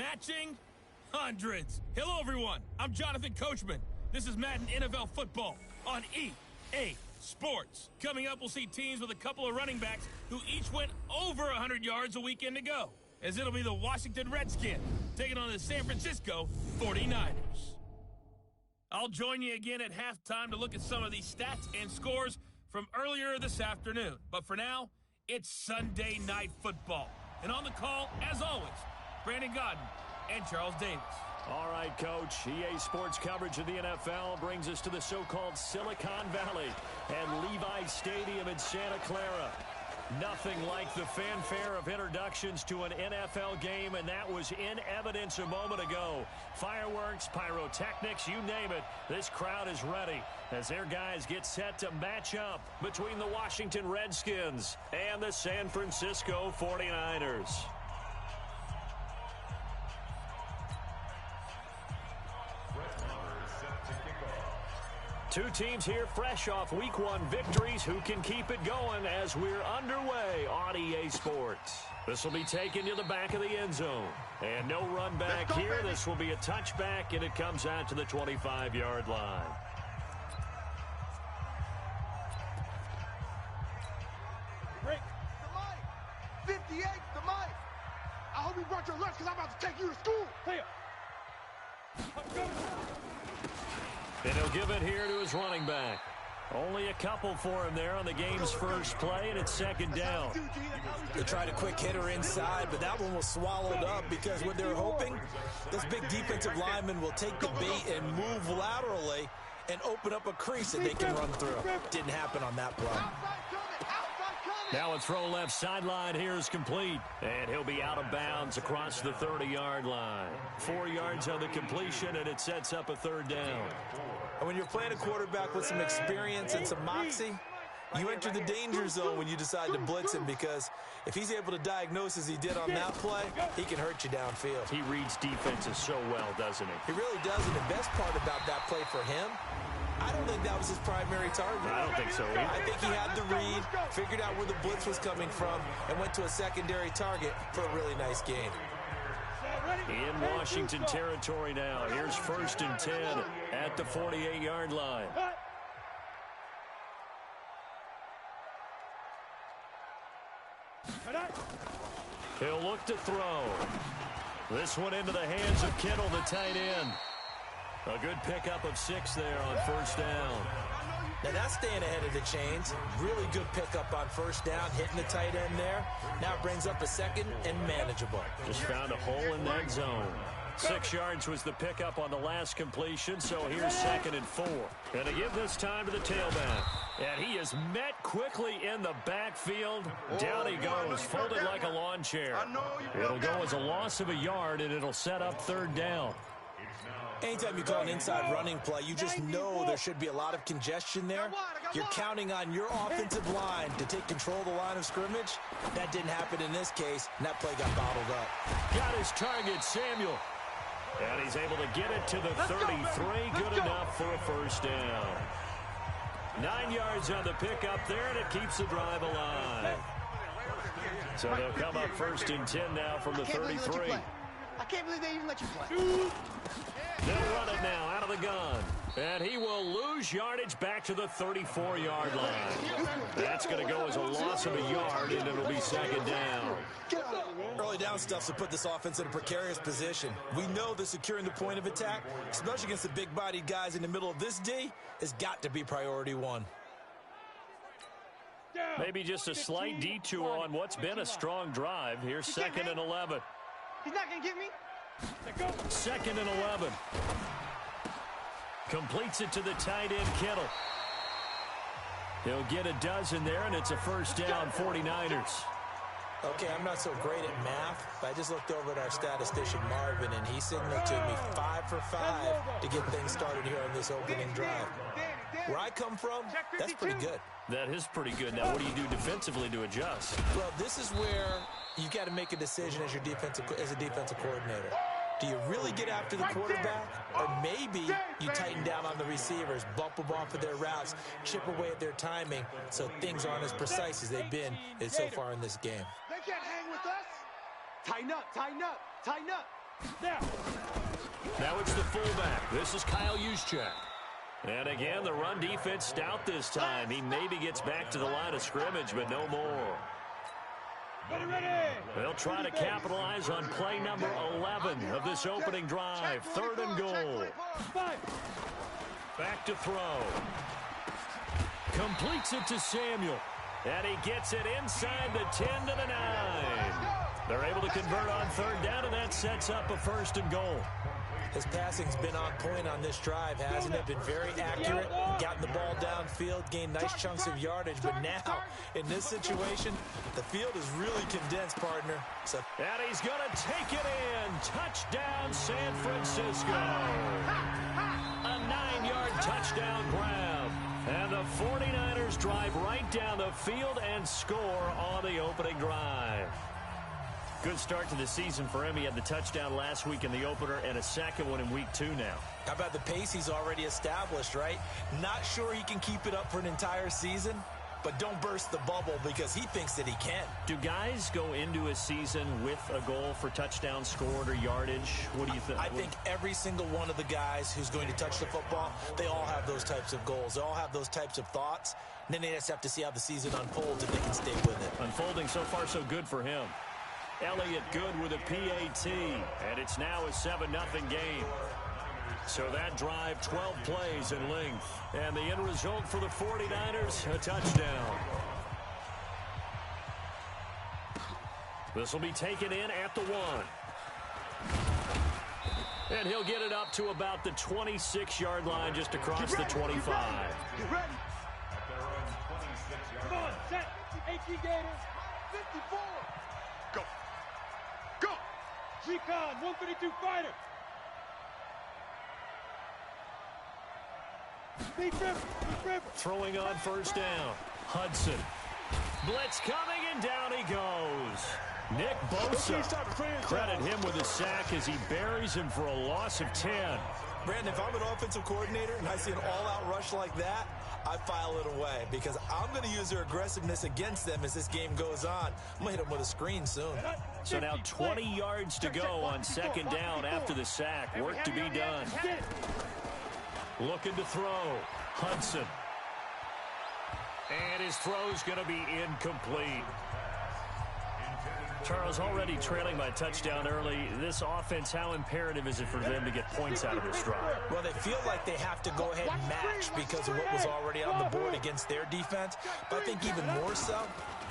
matching hundreds. Hello, everyone. I'm Jonathan Coachman. This is Madden NFL Football on EA Sports. Coming up, we'll see teams with a couple of running backs who each went over 100 yards a weekend ago, as it'll be the Washington Redskins taking on the San Francisco 49ers. I'll join you again at halftime to look at some of these stats and scores from earlier this afternoon. But for now, it's Sunday Night Football. And on the call, as always, Brandon Godden and Charles Davis. All right, Coach. EA Sports coverage of the NFL brings us to the so-called Silicon Valley and Levi's Stadium in Santa Clara. Nothing like the fanfare of introductions to an NFL game, and that was in evidence a moment ago. Fireworks, pyrotechnics, you name it. This crowd is ready as their guys get set to match up between the Washington Redskins and the San Francisco 49ers. Two teams here fresh off Week 1 victories. Who can keep it going as we're underway on EA Sports? This will be taken to the back of the end zone. And no run back here. This will be a touchback, and it comes out to the 25-yard line. Break. The mic. 58, the mic. I hope you brought your lunch because I'm about to take you to school. Hey. And he'll give it here to his running back. Only a couple for him there on the game's first play, and it's second down. They tried a quick hitter inside, but that one was swallowed up because what they're hoping, this big defensive lineman will take the bait and move laterally and open up a crease that they can run through. Didn't happen on that play. Now a throw left sideline here is complete, and he'll be out of bounds across the 30-yard line. 4 yards on the completion, and it sets up a third down. And when you're playing a quarterback with some experience and some moxie, you enter the danger zone when you decide to blitz him, because if he's able to diagnose as he did on that play, he can hurt you downfield. He reads defenses so well, doesn't he? He really does, and the best part about that play for him, I don't think that was his primary target. I don't think so either. I think he had the read, figured out where the blitz was coming from, and went to a secondary target for a really nice game. In Washington territory now. Here's 1st and 10 at the 48-yard line. He'll look to throw. This one into the hands of Kittle, the tight end. A good pickup of 6 there on 1st down. Now that's staying ahead of the chains. Really good pickup on 1st down, hitting the tight end there. Now it brings up a second and manageable. Just found a hole in that zone. 6 yards was the pickup on the last completion, so here's 2nd and 4. And to give this time to the tailback. And he is met quickly in the backfield. Down he goes, folded like a lawn chair. It'll go as a loss of a yard, and it'll set up 3rd down. Anytime you call an inside running play, you just know there should be a lot of congestion there. You're counting on your offensive line to take control of the line of scrimmage. That didn't happen in this case, and that play got bottled up. Got his target, Samuel. And he's able to get it to the 33. Good enough for a 1st down. 9 yards on the pickup there, and it keeps the drive alive. So they'll come up 1st and 10 now from the 33. I can't believe they even let you play. They'll run it now out of the gun. And he will lose yardage back to the 34-yard line. That's going to go as a loss of a yard, and it'll be 2nd down. Early down stuff to put this offense in a precarious position. We know that securing the point of attack, especially against the big-bodied guys in the middle of this D, has got to be priority 1. Maybe just a slight detour on what's been a strong drive. Here's 2nd and 11. He's not going to get me. 2nd and 11. Completes it to the tight end, Kittle. He'll get a dozen there, and it's a 1st down, 49ers. Okay, I'm not so great at math, but I just looked over at our statistician, Marvin, and he signaled to me 5 for 5 to get things started here on this opening drive. Where I come from, that's pretty good. That is pretty good. Now, what do you do defensively to adjust? Well, this is where you've got to make a decision as a defensive coordinator. Do you really get after the quarterback? Or maybe you tighten down on the receivers, bump them off of their routes, chip away at their timing so things aren't as precise as they've been so far in this game. They can't hang with us. Tighten up, tighten up, tighten up. Now it's the fullback. This is Kyle Juszczyk. And again, the run defense stout this time. He maybe gets back to the line of scrimmage, but no more. They'll try to capitalize on play number 11 of this opening drive. 3rd and goal. Back to throw. Completes it to Samuel. And he gets it inside the 10 to the 9. They're able to convert on 3rd down, and that sets up a 1st and goal. His passing's been on point on this drive, hasn't it? Been very accurate, gotten the ball downfield, gained nice chunks of yardage. But now, in this situation, the field is really condensed, partner. So, and he's going to take it in. Touchdown, San Francisco. A 9-yard touchdown grab. And the 49ers drive right down the field and score on the opening drive. Good start to the season for him. He had the touchdown last week in the opener and a second one in week 2 now. How about the pace he's already established, right? Not sure he can keep it up for an entire season, but don't burst the bubble because he thinks that he can. Do guys go into a season with a goal for touchdown scored or yardage? What do you think? I think every single one of the guys who's going to touch the football, they all have those types of goals. They all have those types of thoughts. And then they just have to see how the season unfolds if they can stay with it. Unfolding so far so good for him. Elliott good with a PAT, and it's now a 7-0 game. So that drive, 12 plays in length. And the end result for the 49ers, a touchdown. This will be taken in at the 1. And he'll get it up to about the 26-yard line just across the 25. Get ready. Come on, set. 18 Gators. 54. Go. Go. Recon, 132 fighter. Throwing on 1st down. Hudson. Blitz coming, and down he goes. Nick Bosa. Credit him with a sack as he buries him for a loss of 10. Brandon, if I'm an offensive coordinator and I see an all-out rush like that, I file it away because I'm going to use their aggressiveness against them as this game goes on. I'm going to hit them with a screen soon. So now 20 yards to go on 2nd down after the sack. Work to be done. Looking to throw. Hudson. And his throw's going to be incomplete. Charles, already trailing by touchdown early. This offense, how imperative is it for them to get points out of this drive? Well, they feel like they have to go ahead and match because of what was already on the board against their defense. But I think even more so,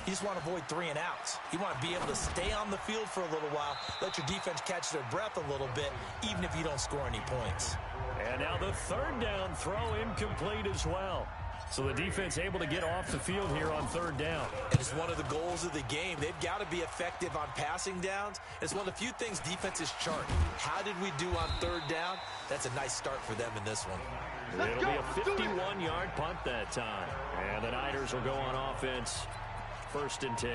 you just want to avoid 3 and outs. You want to be able to stay on the field for a little while, let your defense catch their breath a little bit, even if you don't score any points. And now the 3rd down throw incomplete as well. So the defense able to get off the field here on 3rd down. And it's one of the goals of the game. They've got to be effective on passing downs. It's one of the few things defenses chart. How did we do on 3rd down? That's a nice start for them in this one. It'll be a 51-yard punt that time. And the Niners will go on offense 1st and 10.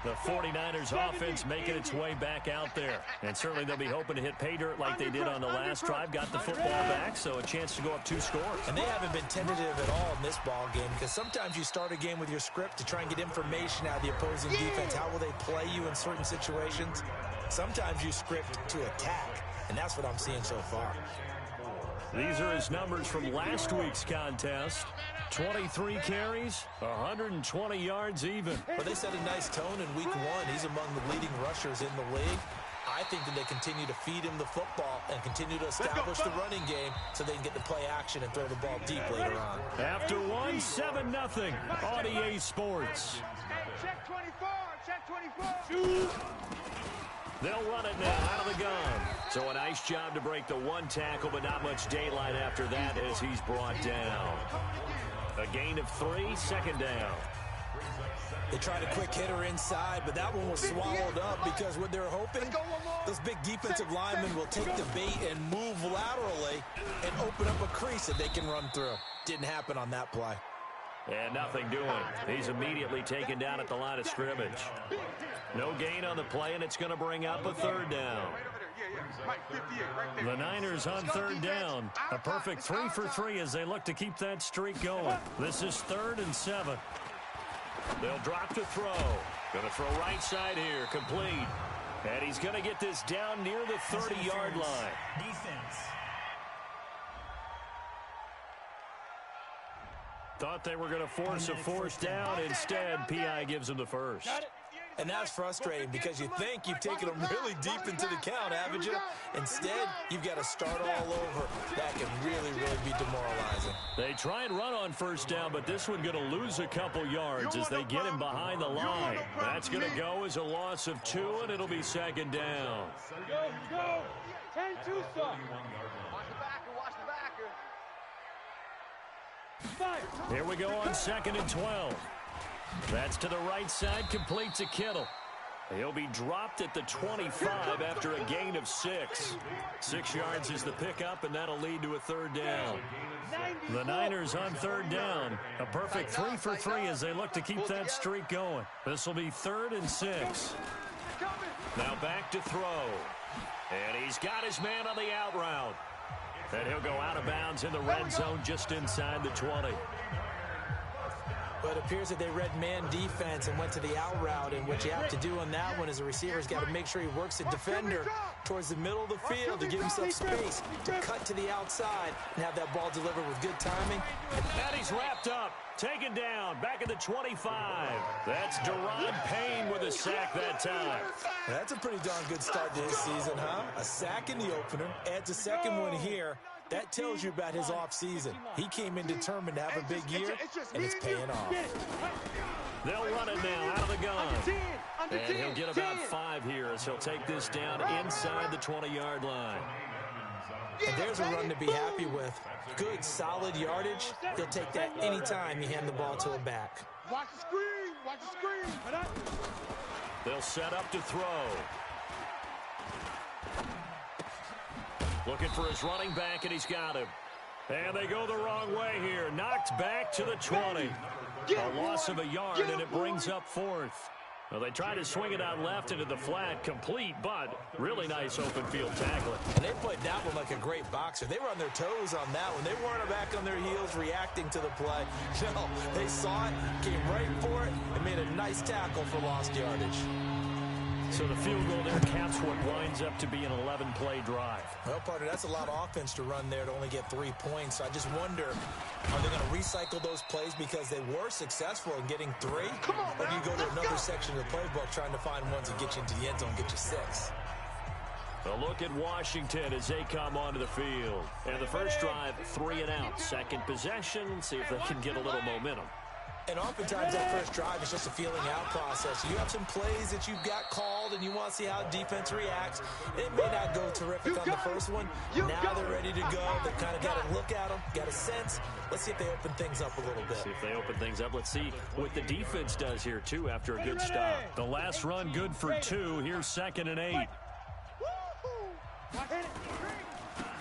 The 49ers offense making its way back out there. And certainly they'll be hoping to hit pay dirt like they did on the last drive. Got the football back, so a chance to go up 2 scores. And they haven't been tentative at all in this ball game because sometimes you start a game with your script to try and get information out of the opposing defense. How will they play you in certain situations? Sometimes you script to attack, and that's what I'm seeing so far. These are his numbers from last week's contest. 23 carries, 120 yards even. But they set a nice tone in week 1. He's among the leading rushers in the league. I think that they continue to feed him the football and continue to establish the running game so they can get to play action and throw the ball deep later on. After 1, 7-0 on EA Sports. Check 24. Check 24. They'll run it now out of the gun. So a nice job to break the 1 tackle, but not much daylight after that as he's brought down. A gain of 3, 2nd down. They tried a quick hitter inside, but that one was swallowed up because what they're hoping, those big defensive linemen will take the bait and move laterally and open up a crease that they can run through. Didn't happen on that play. And nothing doing. He's immediately taken down at the line of scrimmage. No gain on the play, and it's going to bring up a 3rd down. The Niners on 3rd down. A perfect 3 for 3 as they look to keep that streak going. This is 3rd and 7. They'll drop to throw. Going to throw right side here. Complete. And he's going to get this down near the 30-yard line. Defense. Thought they were going to force a fourth down. Instead, P.I. gives him the first. And that's frustrating because you think you've taken them really deep into the count, haven't you? Instead, you've got to start all over. That can really, really be demoralizing. They try and run on first down, but this one going to lose a couple yards as they get him behind the line. That's going to go as a loss of 2, and it'll be second down. Go. 10-2, son. Watch the backer. Here we go on second and 12. That's to the right side, complete to Kittle. He'll be dropped at the 25 after a gain of 6. 6 yards is the pickup, and that'll lead to a third down. The Niners on third down. A perfect 3 for 3 as they look to keep that streak going. This will be 3rd and 6. Now back to throw. And he's got his man on the out route. And he'll go out of bounds in the red zone just inside the 20. But it appears that they read man defense and went to the out route. And what you have to do on that one is the receiver's got to make sure he works the defender towards the middle of the field to give himself space to cut to the outside and have that ball delivered with good timing. And he's wrapped up. Taken down. Back at the 25. That's Deron Payne with a sack that time. That's a pretty darn good start to his season, huh? A sack in the opener. Adds a second one here. That tells you about his offseason. He came in determined to have a big year, and it's paying off. They'll run it now out of the gun. And he'll get about 5 here as he'll take this down inside the 20-yard line. And there's a run to be happy with. Good, solid yardage. He'll take that anytime you hand the ball to a back. Watch the screen. Watch the screen. They'll set up to throw. Looking for his running back, and he's got him. And they go the wrong way here. Knocked back to the 20. A loss of a yard, and it brings up 4th. Well, they try to swing it out left into the flat, complete, but really nice open field tackling. And they played that one like a great boxer. They were on their toes on that one. They weren't back on their heels reacting to the play. No, they saw it, came right for it, and made a nice tackle for lost yardage. So the field goal there caps what winds up to be an 11-play drive. Well, partner, that's a lot of offense to run there to only get 3 points. So I just wonder, are they going to recycle those plays because they were successful in getting 3? Or do you go to another section of the playbook trying to find ones that get you into the end zone, get you 6? A look at Washington as they come onto the field. And the first drive, 3 and out. Second possession, see if they can get a little momentum. And oftentimes that first drive is just a feeling out process. You have some plays that you've got called and you want to see how defense reacts. It may not go terrific on the first one. Now they're ready to go. They've kind of got to look at them, got a sense. Let's see if they open things up a little bit. See if they open things up. Let's see what the defense does here, too, after a good stop. The last run good for 2. Here's 2nd and 8.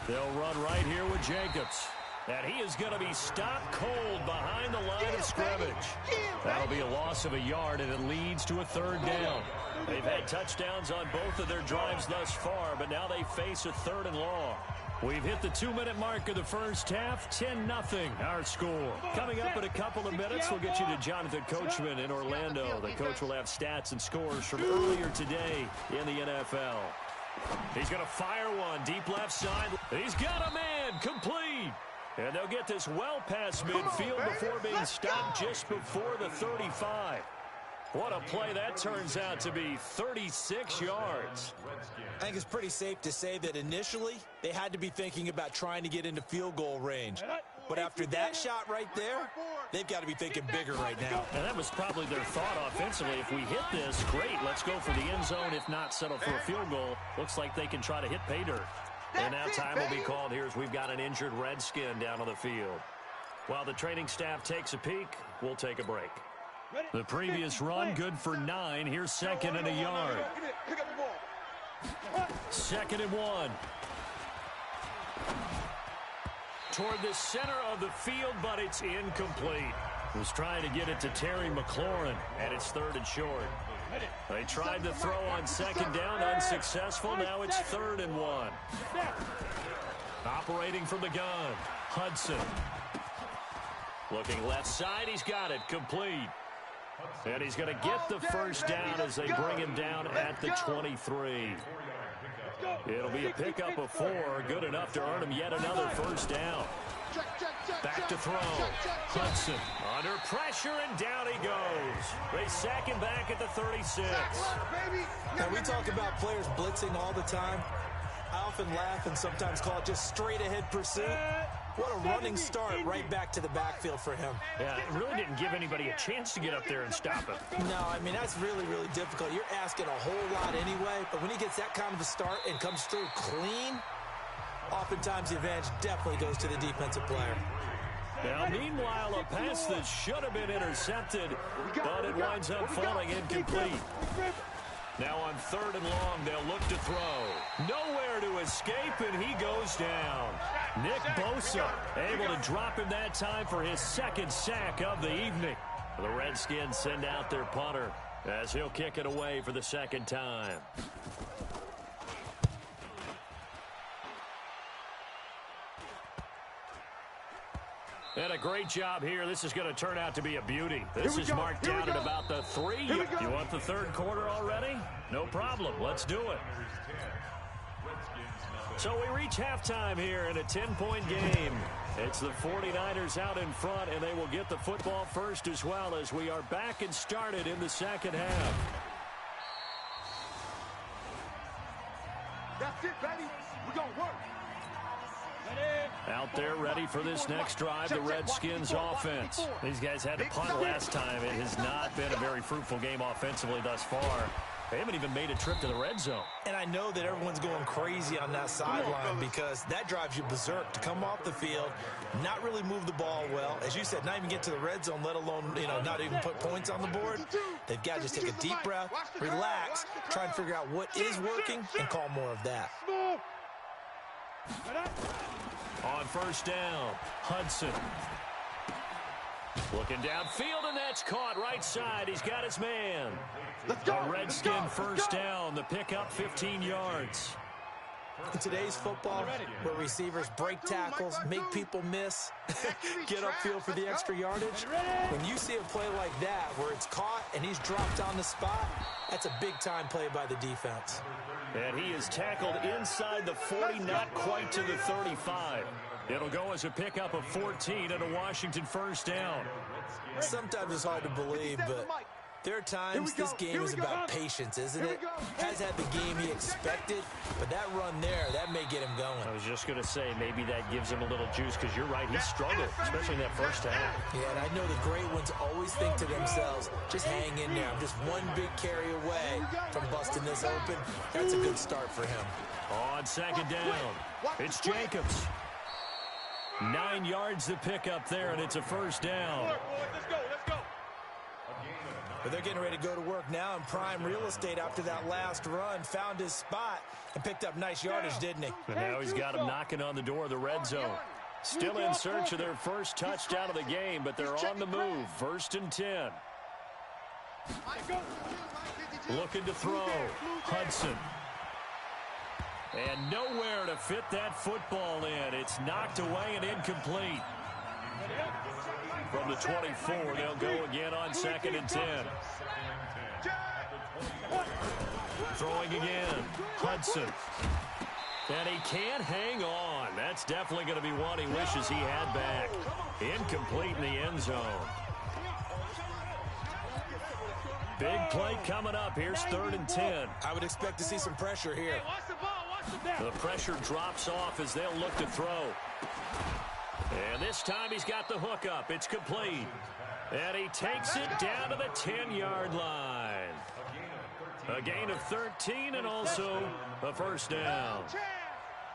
They'll run right here with Jacobs. And he is going to be stopped cold behind the line of scrimmage. That'll be a loss of a yard, and it leads to a 3rd down. They've had touchdowns on both of their drives thus far, but now they face a 3rd and long. We've hit the 2-minute mark of the first half. 10-0 our score. Coming up in a couple of minutes, we'll get you to Jonathan Coachman in Orlando. The coach will have stats and scores from earlier today in the NFL. He's going to fire one deep left side. He's got a man complete. And they'll get this well past midfield before being stopped just before the 35. What a play that turns out to be, 36 yards. I think it's pretty safe to say that initially they had to be thinking about trying to get into field goal range. But after that shot right there, they've got to be thinking bigger right now. And that was probably their thought offensively. If we hit this, great, let's go for the end zone. If not, settle for a field goal. Looks like they can try to hit pay dirt. And now time will be called here as we've got an injured Redskin down on the field. While the training staff takes a peek, we'll take a break. The previous run, good for 9. Here's 2nd and a yard. 2nd and 1. Toward the center of the field, but it's incomplete. Was trying to get it to Terry McLaurin, and it's 3rd and short. They tried to throw on 2nd down, unsuccessful. Now it's 3rd and 1. Operating from the gun, Hudson. Looking left side, he's got it, complete. And he's going to get the first down as they bring him down at the 23. It'll be a pickup of 4, good enough to earn him yet another first down. Back to throw. Hudson under pressure, and down he goes. They sack him back at the 36. Now, we talk about players blitzing all the time. I often laugh and sometimes call it just straight-ahead pursuit. What a running start right back to the backfield for him. Yeah, it really didn't give anybody a chance to get up there and stop him. No, I mean, that's really, really difficult. You're asking a whole lot anyway, but when he gets that kind of a start and comes through clean, oftentimes the advantage definitely goes to the defensive player. Now, meanwhile, a pass that should have been intercepted, but it winds up falling incomplete. Now on 3rd and long, they'll look to throw. Nowhere to escape, and he goes down. Nick Bosa able to drop him that time for his 2nd sack of the evening. The Redskins send out their punter as he'll kick it away for the 2nd time. And a great job here. This is going to turn out to be a beauty. This is marked down at about the 3. You want the 3rd quarter already? No problem. Let's do it. So we reach halftime here in a 10-point game. It's the 49ers out in front, and they will get the football first as well as we are back and started in the 2nd half. That's it, baby. We're going to work. Out there ready for this next drive, the Redskins offense. These guys had to punt last time. It has not been a very fruitful game offensively thus far. They haven't even made a trip to the red zone. And I know that everyone's going crazy on that sideline because that drives you berserk to come off the field, not really move the ball well. As you said, not even get to the red zone, let alone, not even put points on the board. They've got to just take a deep breath, relax, try and figure out what is working, and call more of that. On 1st down, Hudson. Looking downfield, and that's caught right side. He's got his man. A Redskin 1st down. The pickup 15 yards. In today's football, where receivers break tackles, make people miss, get upfield for the extra yardage, when you see a play like that where it's caught and he's dropped on the spot, that's a big-time play by the defense. And he is tackled inside the 40, not quite to the 35. It'll go as a pickup of 14 and a Washington 1st down. Sometimes it's hard to believe, but there are times this game is about patience, isn't it? Has had the game he expected, but that run there, that may get him going. I was just going to say, maybe that gives him a little juice, because you're right, he struggled, especially in that 1st half. Yeah, and I know the great ones always think to themselves, just hang in there. I'm just one big carry away from busting this open. That's a good start for him. On 2nd down, it's Jacobs. 9 yards to pick up there, and it's a 1st down. Let's go. But they're getting ready to go to work now in prime real estate after that last run. Found his spot and picked up nice yardage, didn't he? And now he's got him knocking on the door of the red zone. Still in search of their first touchdown of the game, but they're on the move. 1st and 10. Looking to throw. Hudson. And nowhere to fit that football in. It's knocked away and incomplete. From the 24, they'll go again on 2nd and 10. Throwing again. Hudson. And he can't hang on. That's definitely going to be one he wishes he had back. Incomplete in the end zone. Big play coming up. Here's 3rd and 10. I would expect to see some pressure here. The pressure drops off as they'll look to throw. And this time he's got the hook up. It's complete. And he takes it down to the 10-yard line. A gain of 13 and also a 1st down.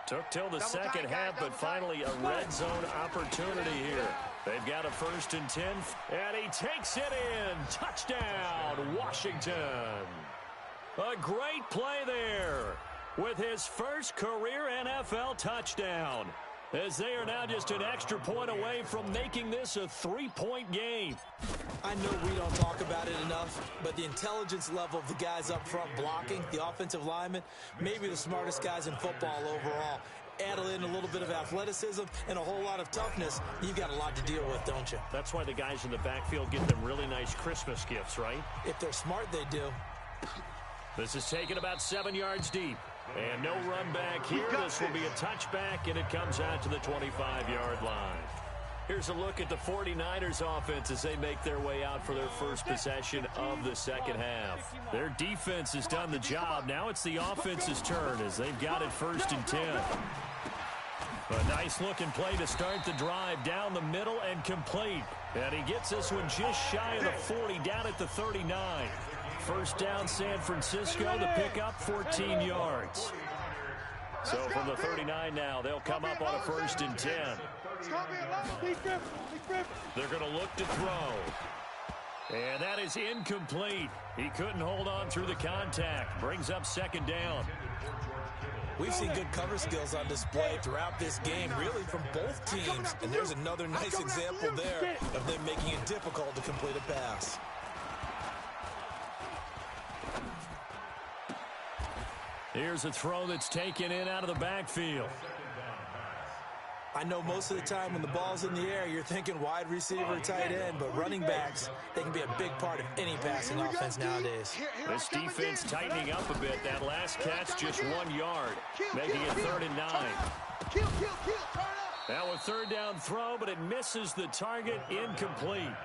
Took till the 2nd half, but finally a red zone opportunity here. They've got a 1st and 10, and he takes it in. Touchdown, Washington. A great play there with his first career NFL touchdown, as they are now just an extra point away from making this a 3-point game. I know we don't talk about it enough, but the intelligence level of the guys up front blocking, the offensive linemen, maybe the smartest guys in football overall. add in a little bit of athleticism and a whole lot of toughness, you've got a lot to deal with, don't you? That's why the guys in the backfield get them really nice Christmas gifts, right? If they're smart, they do. This is taken about 7 yards deep. And no run back here. This will be a touchback, and it comes out to the 25-yard line. Here's a look at the 49ers offense as they make their way out for their first possession of the second half. Their defense has done the job. Now it's the offense's turn as they've got it 1st and 10. A nice-looking play to start the drive down the middle and complete. And he gets this one just shy of the 40, down at the 39. First down, San Francisco. The pickup, 14 yards. So from the 39 now, they'll come up on a 1st and 10. They're going to look to throw. And that is incomplete. He couldn't hold on through the contact. Brings up 2nd down. We've seen good cover skills on display throughout this game, really from both teams. And there's another nice example there of them making it difficult to complete a pass. Here's a throw that's taken in out of the backfield. I know most of the time when the ball's in the air, you're thinking wide receiver, tight end, but running backs, they can be a big part of any passing offense nowadays. This defense tightening up a bit. That last catch just 1 yard, making it 3rd and 9. Now a 3rd down throw, but it misses the target, incomplete.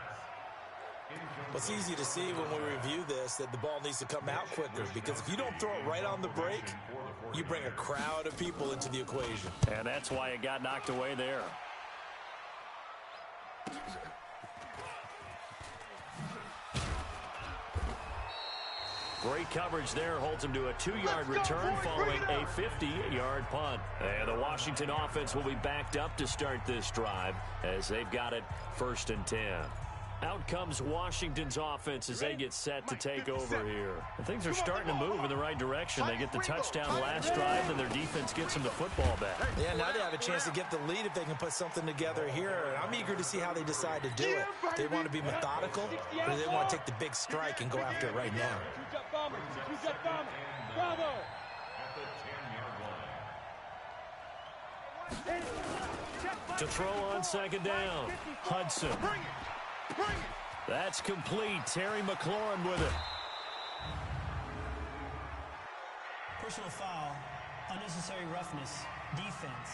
Well, it's easy to see when we review this that the ball needs to come out quicker, because if you don't throw it right on the break, you bring a crowd of people into the equation. And that's why it got knocked away there. Great coverage there, holds him to a 2-yard return following a 50-yard punt. And the Washington offense will be backed up to start this drive as they've got it 1st and 10. Out comes Washington's offense as they get set to take over here. And things are starting to move in the right direction. They get the touchdown last drive, and their defense gets them the football back. Yeah, now they have a chance to get the lead if they can put something together here. I'm eager to see how they decide to do it. They want to be methodical, or they want to take the big strike and go after it right now. To throw on 2nd down, Hudson. That's complete. Terry McLaurin with it. Personal foul, unnecessary roughness, defense.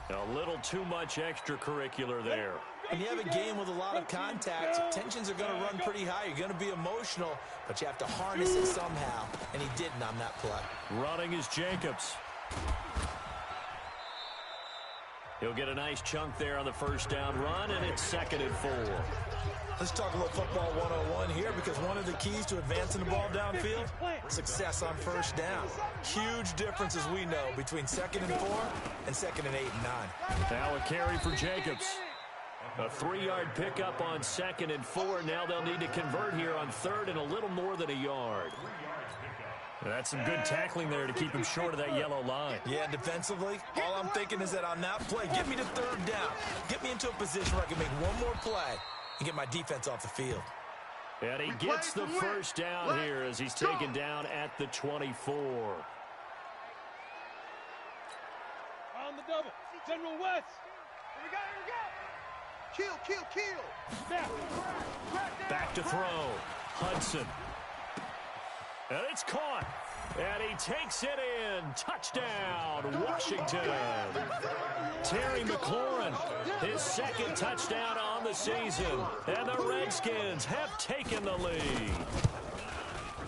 A little too much extracurricular there. When you have a game with a lot of contact, tensions are going to run pretty high. You're going to be emotional, but you have to harness it somehow, and he didn't on that play. Running is Jacobs. He'll get a nice chunk there on the 1st down run, and it's 2nd and 4. Let's talk a little football 101 here, because one of the keys to advancing the ball downfield, success on 1st down. Huge difference, as we know, between 2nd and 4 and 2nd and 8 and 9. Now a carry for Jacobs. A 3-yard pickup on 2nd and 4. Now they'll need to convert here on 3rd and a little more than a yard. That's some good tackling there to keep him short of that yellow line. Yeah, defensively, all I'm thinking is that on that play, get me to 3rd down. Get me into a position where I can make one more play and get my defense off the field. And he gets the 1st down here as he's taken down at the 24. On the double. General West. Here we go. Kill. Back to throw. Hudson. And it's caught. And he takes it in. Touchdown, Washington. Terry McLaurin, his 2nd touchdown on the season. And the Redskins have taken the lead.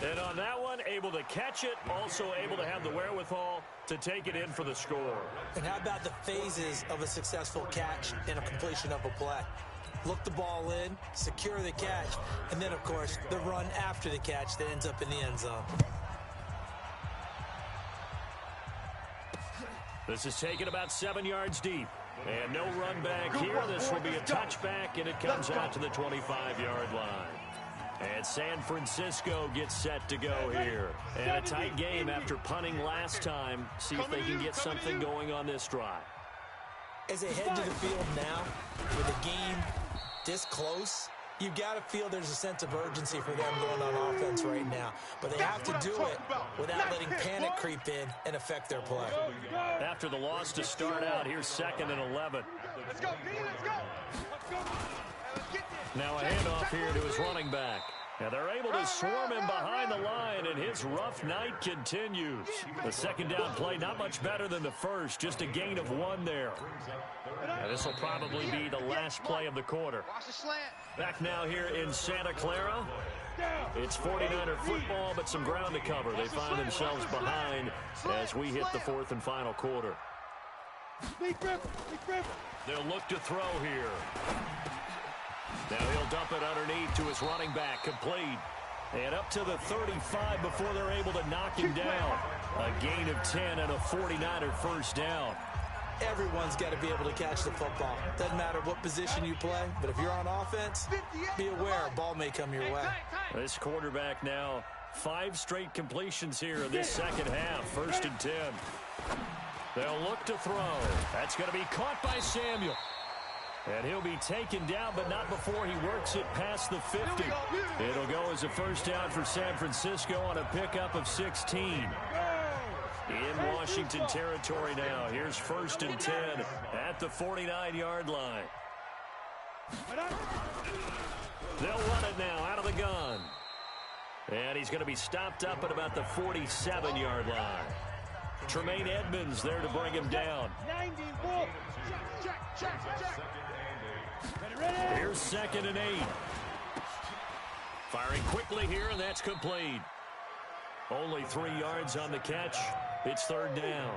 And on that one, able to catch it, also able to have the wherewithal to take it in for the score. And how about the phases of a successful catch and a completion of a play? Look the ball in, secure the catch, and then, of course, the run after the catch that ends up in the end zone. This is taken about 7 yards deep. And no run back here. This will be a touchback, and it comes out to the 25-yard line. And San Francisco gets set to go here. And a tight game after punting last time. See if they can get something going on this drive. As they head to the field now, with a game this close, You've got to feel there's a sense of urgency for them going on offense right now. But they have to do it without letting panic creep in and affect their play. After the loss to start out, here's 2nd and 11. Let's go, D, let's go. Let's go. Let's get this. Now a handoff here to his running back. And they're able to swarm him behind the line, and his rough night continues. The second down play, not much better than the first, just a gain of 1 there. And this will probably be the last play of the quarter. Watch the slant. Back now here in Santa Clara. It's 49er football, but some ground to cover. They find themselves behind as we hit the 4th and final quarter. They'll look to throw here. Now he'll dump it underneath to his running back, complete. And up to the 35 before they're able to knock him down. A gain of 10 and a 49er first down. Everyone's got to be able to catch the football. Doesn't matter what position you play, but if you're on offense, be aware a ball may come your way. This quarterback now, 5 straight completions here in this second half. 1st and 10. They'll look to throw. That's going to be caught by Samuel. And he'll be taken down, but not before he works it past the 50. It'll go as a first down for San Francisco on a pickup of 16. In Washington territory now. Here's 1st and 10 at the 49-yard line. They'll run it now out of the gun. And he's going to be stopped up at about the 47-yard line. Tremaine Edmonds there to bring him down. Here's 2nd and 8. Firing quickly here, and that's complete. Only 3 yards on the catch. It's 3rd down.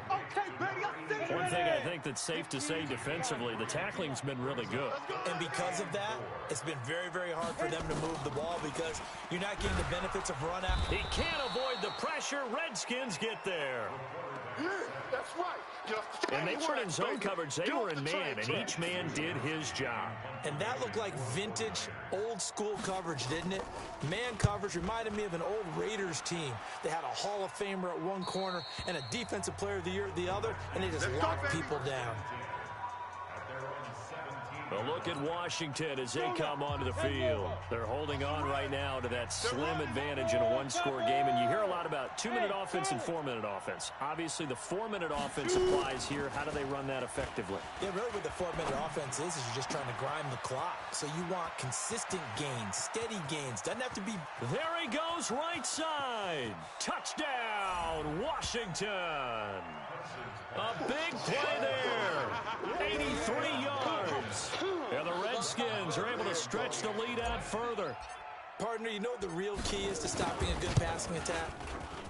One thing I think that's safe to say defensively, the tackling's been really good. And because of that, it's been very, very hard for them to move the ball because you're not getting the benefits of run out. He can't avoid the pressure. Redskins get there. That's right. And they weren't in zone coverage. They were in man, and each man did his job. And that looked like vintage, old-school coverage, didn't it? Man coverage reminded me of an old Raiders team. They had a Hall of Famer at one corner and a Defensive Player of the Year at the other, and they just locked people down. A look at Washington as they come onto the field. They're holding on right now to that slim advantage in a 1-score game. And you hear a lot about 2-minute offense and 4-minute offense. Obviously, the 4-minute offense applies here. How do they run that effectively? Yeah, really what the 4-minute offense is you're just trying to grind the clock. So you want consistent gains, steady gains. Doesn't have to be... There he goes, right side. Touchdown, Washington. A big play there. 83 yards. And the Redskins are able to stretch the lead out further. Partner, you know what the real key is to stopping a good passing attack?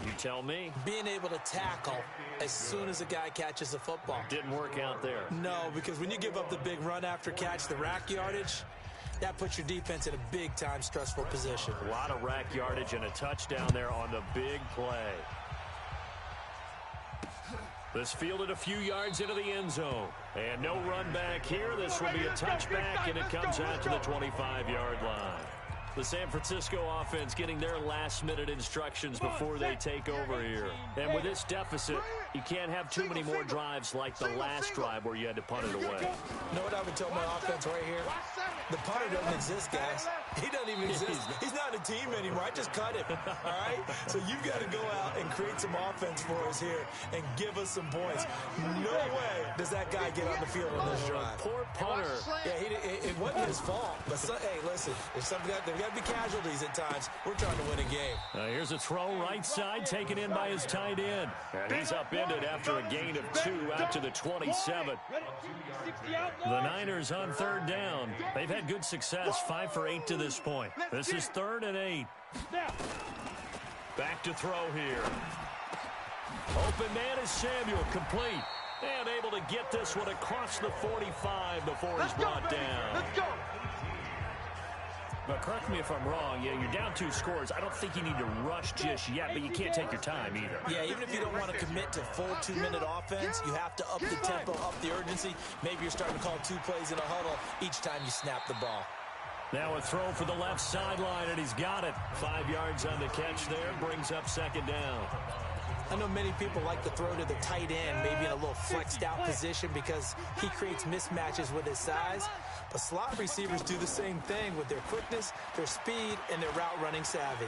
You tell me. Being able to tackle as soon as a guy catches the football. Didn't work out there. No, because when you give up the big run after catch, the rack yardage, that puts your defense in a big-time stressful position. A lot of rack yardage and a touchdown there on the big play. This fielded a few yards into the end zone. And no run back here. This will be a touchback, and it comes out to the 25-yard line. The San Francisco offense getting their last-minute instructions before they take over here. And with this deficit, you can't have too many more drives like the last drive where you had to punt it away. You know what I would tell my offense right here? The punter doesn't exist, guys. He doesn't even exist. He's not a team anymore. I just cut him, all right? So you've got to go out and create some offense for us here and give us some points. No way does that guy get on the field on this drive. Poor punter. Yeah, it wasn't his fault. But, hey, listen, there's got to be casualties at times. We're trying to win a game. Here's a throw right side taken in by his tight end. And he's upended after a gain of 2 out to the 27. The Niners on 3rd down. They've had good success, 5 for 8 to this point. This is 3rd and 8. Back to throw here. Open man is Samuel, complete. And able to get this one across the 45 before he's brought down. Let's go. But correct me if I'm wrong. Yeah, you're down 2 scores. I don't think you need to rush just yet, but you can't take your time either. Yeah, even if you don't want to commit to full 2-minute offense, you have to up the tempo, up the urgency. Maybe you're starting to call 2 plays in a huddle each time you snap the ball. Now a throw for the left sideline, and he's got it. 5 yards on the catch there, brings up 2nd down. I know many people like to throw to the tight end, maybe in a little flexed out position because he creates mismatches with his size. But slot receivers do the same thing with their quickness, their speed, and their route running savvy.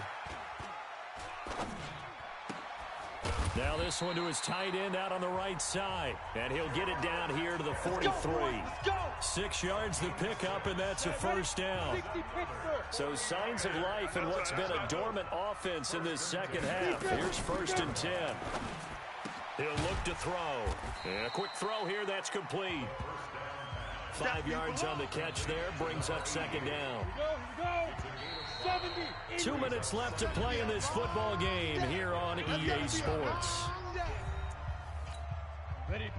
Now this one to his tight end out on the right side. And he'll get it down here to the 43. 6 yards to pick up, and that's a first down. So signs of life in what's been a dormant offense in this second half. Here's 1st and 10. He'll look to throw. And a quick throw here, that's complete. 5 yards on the catch there, brings up 2nd down. 2 minutes left to play in this football game here on EA Sports.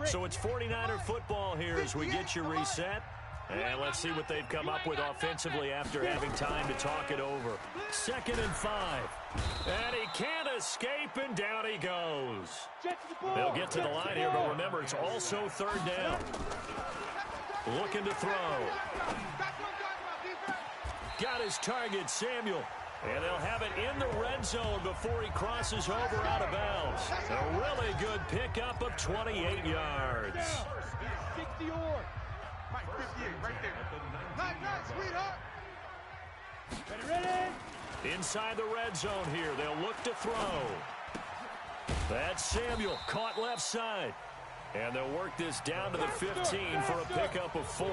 So it's 49er football here as we get you reset. And let's see what they've come up with offensively after having time to talk it over. 2nd and 5. And he can't escape, and down he goes. They'll get to the line here, but remember, it's also 3rd down. Looking to throw. Got his target, Samuel. And they'll have it in the red zone before he crosses over out of bounds. A really good pickup of 28 yards. 60 or. 58 right there. Nice, sweetheart. Ready? Inside the red zone here. They'll look to throw. That's Samuel, caught left side. And they'll work this down to the 15 for a pickup of 4.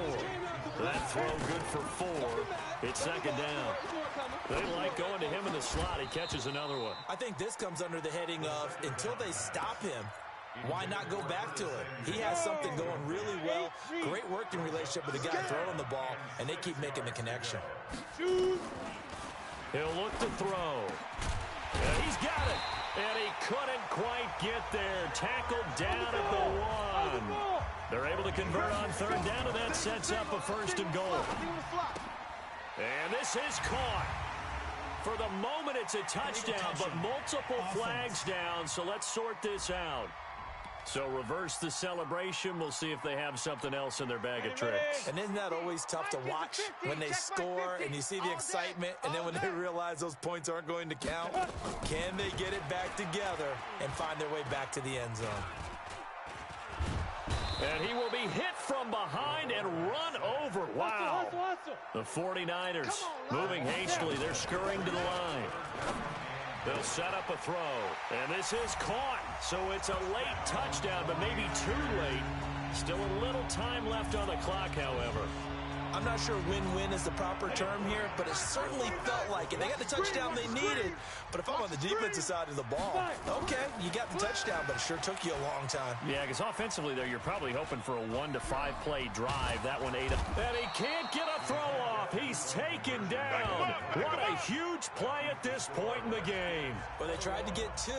That throw good for 4. It's 2nd down. They like going to him in the slot. He catches another one. I think this comes under the heading of until they stop him, why not go back to it? He has something going really well. Great working relationship with the guy throwing the ball, and they keep making the connection. He'll look to throw. And he's got it. And he couldn't quite get there. Tackled down at the 1. They're able to convert on 3rd down, and that sets up a 1st and goal. And this is caught. For the moment, it's a touchdown, but multiple flags down, so let's sort this out. So reverse the celebration. We'll see if they have something else in their bag of tricks. And isn't that always tough to watch when they score and you see the excitement, and then when they realize those points aren't going to count? Can they get it back together and find their way back to the end zone? And he will be hit from behind and run over. Wow. The 49ers moving hastily. They're scurrying to the line. They'll set up a throw. And this is caught. So it's a late touchdown, but maybe too late. Still a little time left on the clock, however. I'm not sure win-win is the proper term here, but it certainly felt like it. They got the touchdown they needed, but if I'm on the defensive side of the ball, okay, you got the touchdown, but it sure took you a long time. Yeah, because offensively there, you're probably hoping for a 1 to 5 play drive. That one ate up. And he can't get a throw off. He's taken down. What a huge play at this point in the game. Well, they tried to get 2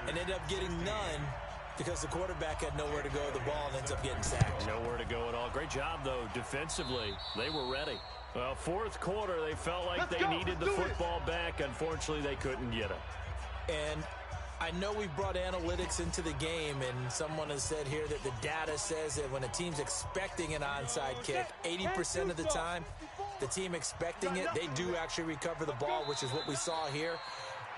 and ended up getting none, because the quarterback had nowhere to go with the ball and ends up getting sacked. Nowhere to go at all. Great job, though, defensively. They were ready. Well, 4th quarter, they felt like they needed the football back. Unfortunately, they couldn't get it. And I know we've brought analytics into the game, and someone has said here that the data says that when a team's expecting an onside kick, 80% of the time, the team expecting it, they do actually recover the ball, which is what we saw here.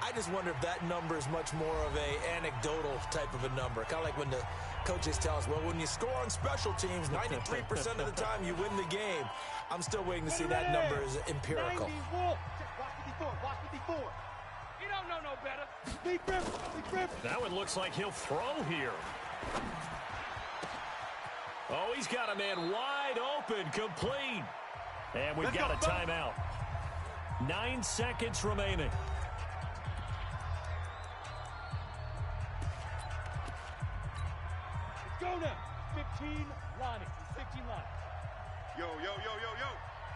I just wonder if that number is much more of a anecdotal type of a number. Kind of like when the coaches tell us, well, when you score on special teams, 93% of the time you win the game. I'm still waiting to see that number is empirical. Watch 54. You don't know no better. That one looks like he'll throw here. Oh, he's got a man wide open, complete. And we've got a timeout. 9 seconds remaining. Go now. 15 Lonnie. 15 Lonnie. Yo.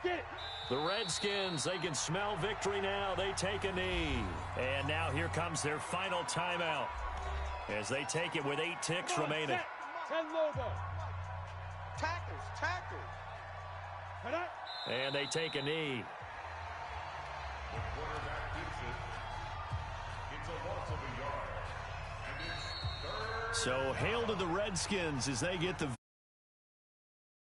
Get it. The Redskins, they can smell victory now. They take a knee. And now here comes their final timeout as they take it with 8 ticks remaining. 10 logo. Tackles. And they take a knee. The quarterback gets it. It's a loss of a yard. And it's 3rd. So hail to the Redskins as they get the